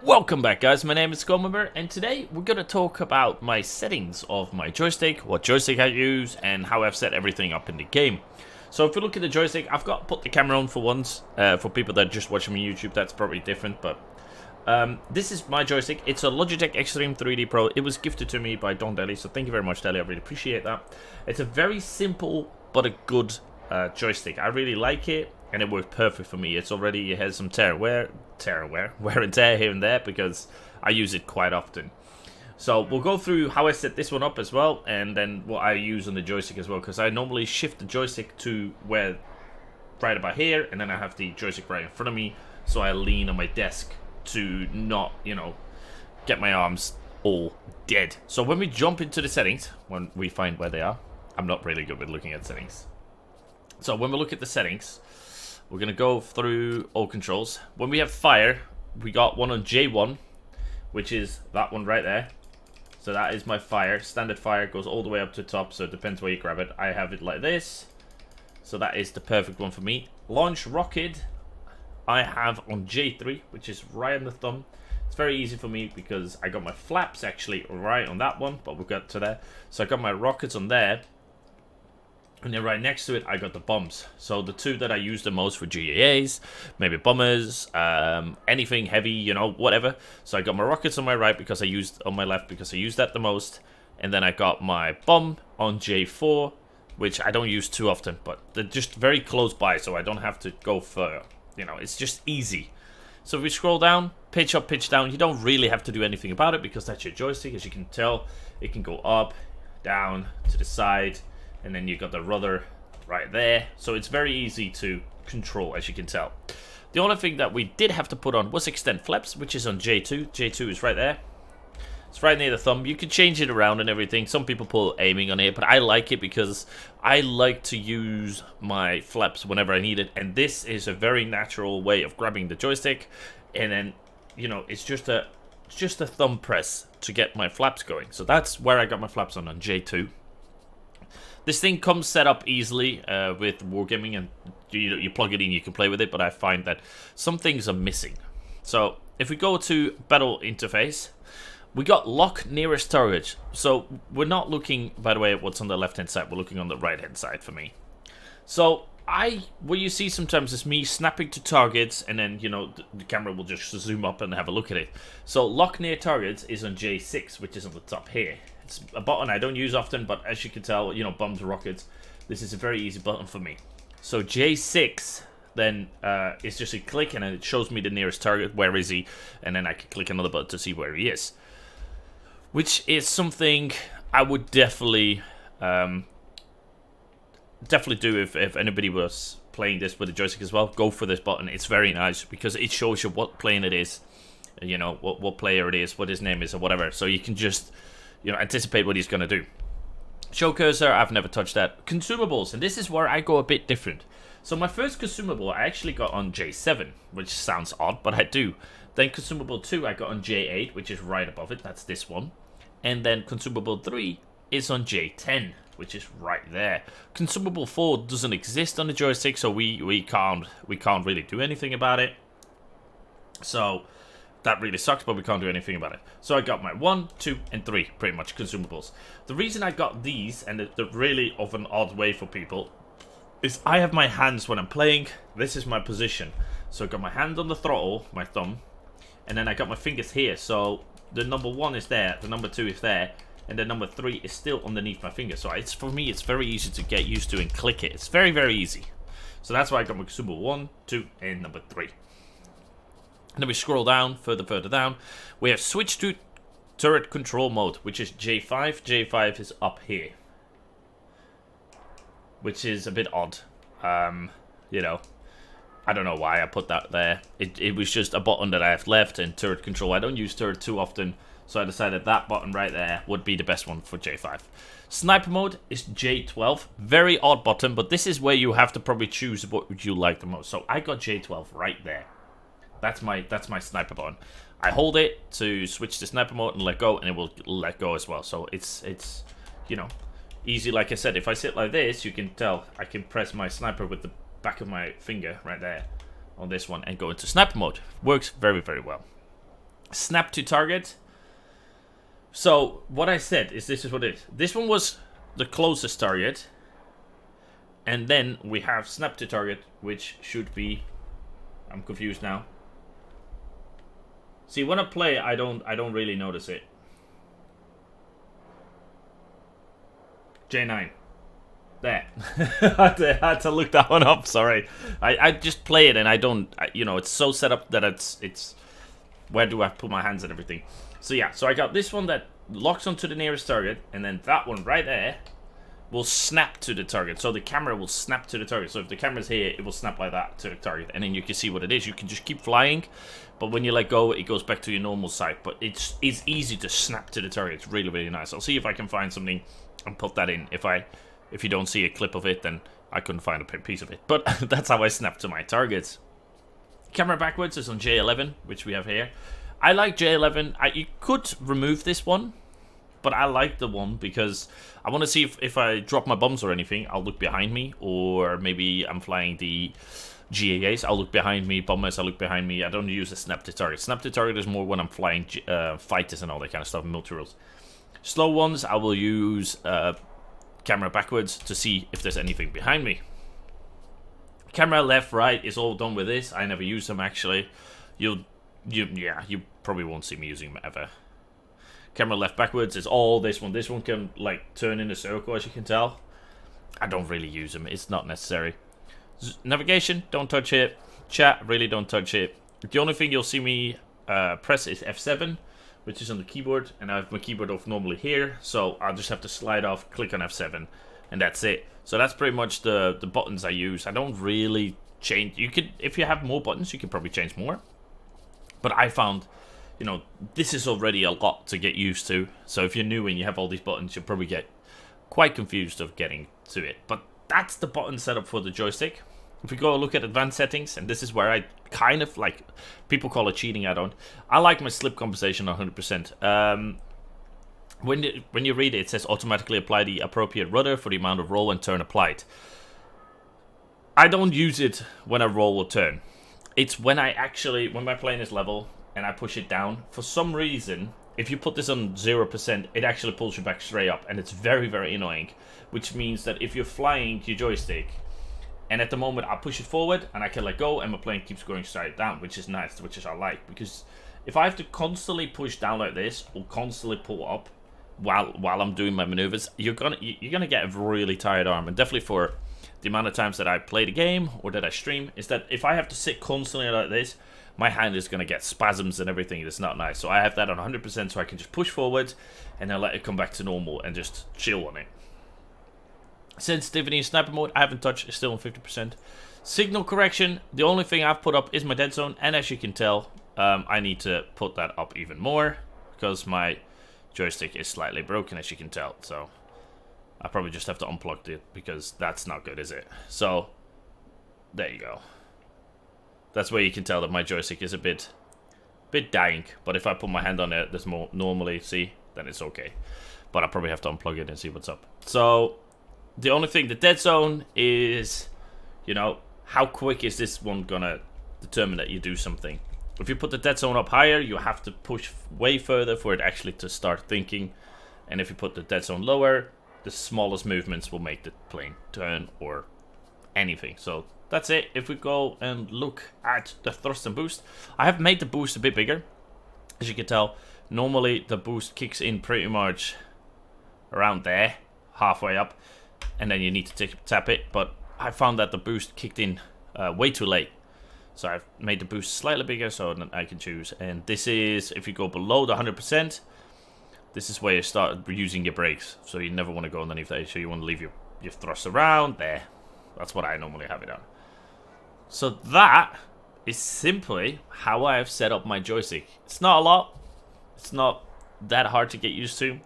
Welcome back, guys. My name is Skullmember, and today we're going to talk about my settings of my joystick, what joystick I use, and how I've set everything up in the game. So if you look at the joystick, I've got put the camera on for once. For people that are just watching me on YouTube, that's probably different, but this is my joystick. It's a Logitech Extreme 3D Pro. It was gifted to me by Don Daly, so thank you very much, Daly. I really appreciate that. It's a very simple but a good joystick. I really like it, and it worked perfect for me. It has some wear and tear here and there because I use it quite often. So we'll go through how I set this one up as well, and then what I use on the joystick as well, because I normally shift the joystick to where right about here, and then I have the joystick right in front of me, so I lean on my desk to not, get my arms all dead. So when we jump into the settings, when we find where they are, I'm not really good with looking at settings. So when we look at the settings, we're going to go through all controls. When we have fire, we got one on J1, which is that one right there. So that is my fire. Standard fire goes all the way up to the top, so it depends where you grab it. I have it like this. So that is the perfect one for me. Launch rocket, I have on J3, which is right on the thumb. It's very easy for me because I got my flaps actually right on that one, but we'll get to there. So I got my rockets on there. And then right next to it, I got the bombs. So the two that I use the most for GAAs, maybe bombers, anything heavy, whatever. So I got my rockets on my right because I used on my left because I used that the most. And then I got my bomb on J4, which I don't use too often, but they're just very close by, so I don't have to go further. It's just easy. So if we scroll down, pitch up, pitch down, you don't really have to do anything about it because that's your joystick. As you can tell, it can go up, down, to the side. And then you got the rudder right there. So it's very easy to control, as you can tell. The only thing that we did have to put on was extend flaps, which is on J2. J2 is right there. It's right near the thumb. You can change it around and everything. Some people put aiming on it, but I like it because I like to use my flaps whenever I need it. And this is a very natural way of grabbing the joystick. And then, it's just a thumb press to get my flaps going. So that's where I got my flaps on J2. This thing comes set up easily with Wargaming, and you plug it in, you can play with it, but I find that some things are missing. So if we go to battle interface, we got lock nearest target. So we're not looking, by the way, at what's on the left hand side, we're looking on the right hand side for me. So what you see sometimes is me snapping to targets, and then the camera will just zoom up and have a look at it. So lock near targets is on J6, which is on the top here. It's a button I don't use often, but as you can tell, bombs, rockets, this is a very easy button for me. So J6 then is just a click, and it shows me the nearest target, where is he, and then I can click another button to see where he is. Which is something I would definitely do if anybody was playing this with a joystick as well. Go for this button. It's very nice because it shows you what plane it is, what player it is, what his name is, or whatever. So you can just anticipate what he's going to do. Show cursor, I've never touched that. Consumables, and this is where I go a bit different. So my first consumable I actually got on J7, which sounds odd, but I do. Then consumable 2 I got on J8, which is right above it, that's this one. And then consumable 3 is on J10, which is right there. Consumable 4 doesn't exist on the joystick, so we can't really do anything about it. So that really sucks, but we can't do anything about it. So I got my 1, 2, and 3, pretty much, consumables. The reason I got these, and they're really of an odd way for people, is I have my hands when I'm playing. This is my position. So I got my hand on the throttle, my thumb, and then I got my fingers here. So the number 1 is there, the number 2 is there, and the number 3 is still underneath my finger. So for me, it's very easy to get used to and click it. It's very, very easy. So that's why I got my consumable 1, 2, and number 3. And then we scroll down, further down. We have switch to turret control mode, which is J5. J5 is up here, which is a bit odd. I don't know why I put that there. It was just a button that I have left in turret control. I don't use turret too often, so I decided that button right there would be the best one for J5. Sniper mode is J12. Very odd button, but this is where you have to probably choose what you like the most. So I got J12 right there. That's my sniper button. I hold it to switch to sniper mode and let go, and it will let go as well. So it's easy. Like I said, if I sit like this, you can tell I can press my sniper with the back of my finger right there on this one and go into sniper mode. Works very, very well. Snap to target. So what I said is this is what it is. This one was the closest target. And then we have snap to target, which should be... I'm confused now. See, when I play, I don't really notice it. J9. There. I had to look that one up, sorry. I just play it and I don't... you know, it's so set up that it's... Where do I put my hands and everything? So yeah, so I got this one that locks onto the nearest target, and then that one right there will snap to the target. So the camera will snap to the target. So if the camera's here, it will snap like that to the target, and then you can see what it is. You can just keep flying, but when you let go, it goes back to your normal sight. But it's easy to snap to the target. It's really, really nice. I'll see if I can find something and put that in. If you don't see a clip of it, then I couldn't find a piece of it. But that's how I snap to my targets. Camera backwards is on J11, which we have here. I like J11. You could remove this one, but I like the one because I want to see if I drop my bombs or anything, I'll look behind me, or maybe I'm flying the GAAs, I'll look behind me, bombers, I'll look behind me. I don't use a snap to target. Snap to target is more when I'm flying fighters and all that kind of stuff, multi-rolls. Slow ones, I will use camera backwards to see if there's anything behind me. Camera left, right is all done with this. I never use them actually. You probably won't see me using them ever. Camera left backwards is all this one. This one can like turn in a circle, as you can tell. I don't really use them. It's not necessary. Navigation, don't touch it. Chat, really don't touch it. The only thing you'll see me press is F7, which is on the keyboard, and I have my keyboard off normally here, so I'll just have to slide off, click on F7, and that's it. So that's pretty much the buttons I use. I don't really change. You could, if you have more buttons, you can probably change more. But I found, you know, this is already a lot to get used to. So if you're new and you have all these buttons, you'll probably get quite confused of getting to it. But that's the button setup for the joystick. If we go look at advanced settings, and this is where I kind of like, people call it cheating, I don't. I like my slip compensation 100%. When you read it, it says automatically apply the appropriate rudder for the amount of roll and turn applied. I don't use it when I roll or turn. It's when when my plane is level and I push it down. For some reason, if you put this on 0%, it actually pulls you back straight up, and it's very, very annoying. Which means that if you're flying your joystick, and at the moment I push it forward and I can let go and my plane keeps going straight down, which is nice, which is I like. Because if I have to constantly push down like this or constantly pull up while I'm doing my maneuvers, you're gonna get a really tired arm. And definitely for the amount of times that I play the game or that I stream, is that if I have to sit constantly like this, my hand is gonna get spasms and everything. It's not nice. So I have that on 100% so I can just push forward and then let it come back to normal and just chill on it. Sensitivity in sniper mode, I haven't touched, it's still on 50%. Signal correction, the only thing I've put up is my dead zone, and as you can tell, I need to put that up even more because my joystick is slightly broken, as you can tell. So I probably just have to unplug it because that's not good, is it? So there you go. That's where you can tell that my joystick is a bit dying. But if I put my hand on it, there's more normally, see, then it's okay. But I probably have to unplug it and see what's up. So the only thing, the dead zone is, you know, how quick is this one gonna determine that you do something. If you put the dead zone up higher, you have to push way further for it actually to start thinking. And if you put the dead zone lower, the smallest movements will make the plane turn or anything. So that's it. If we go and look at the Thurston Boost, I have made the boost a bit bigger. As you can tell, normally the boost kicks in pretty much around there, halfway up, and then you need to tap it. But I found that the boost kicked in way too late. So I've made the boost slightly bigger so that I can choose. And this is, if you go below the 100%, this is where you start using your brakes. So you never want to go underneath that. So you want to leave your thrust around there. That's what I normally have it on. So that is simply how I have set up my joystick. It's not a lot. It's not that hard to get used to.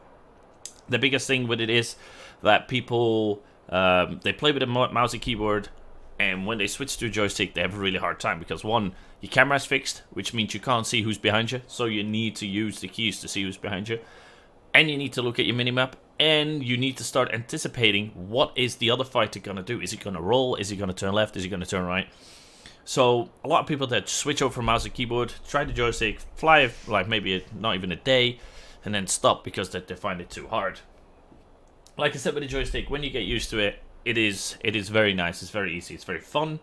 The biggest thing with it is that people, they play with a mouse and keyboard, and when they switch to a joystick, they have a really hard time because, one, your camera's fixed, which means you can't see who's behind you, so you need to use the keys to see who's behind you, and you need to look at your minimap, and you need to start anticipating what is the other fighter gonna do. Is he gonna roll? Is he gonna turn left? Is he gonna turn right? So a lot of people that switch over from mouse and keyboard, try the joystick, fly like maybe not even a day, and then stop because they find it too hard. Like I said with the joystick, when you get used to it, it is very nice, it's very easy, it's very fun,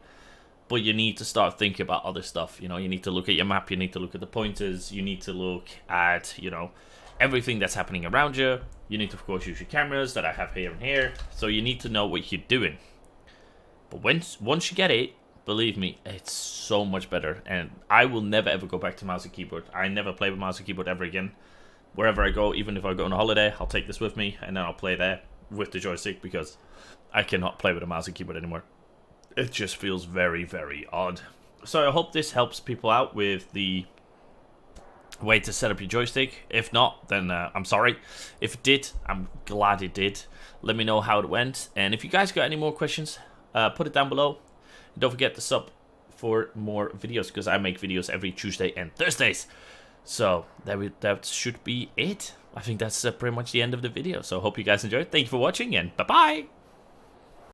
but you need to start thinking about other stuff. You know, you need to look at your map, you need to look at the pointers, you need to look at, you know, everything that's happening around you. You need to, of course, use your cameras that I have here and here, so you need to know what you're doing. But once you get it, believe me, it's so much better, and I will never ever go back to mouse and keyboard. I never play with mouse and keyboard ever again. Wherever I go, even if I go on a holiday, I'll take this with me, and then I'll play there with the joystick, because I cannot play with a mouse and keyboard anymore. It just feels very, very odd. So I hope this helps people out with the way to set up your joystick. If not, then I'm sorry. If it did, I'm glad it did. Let me know how it went, and if you guys got any more questions, put it down below. Don't forget to sub for more videos, because I make videos every Tuesday and Thursdays. So that should be it. I think that's pretty much the end of the video. So hope you guys enjoyed. Thank you for watching, and bye-bye.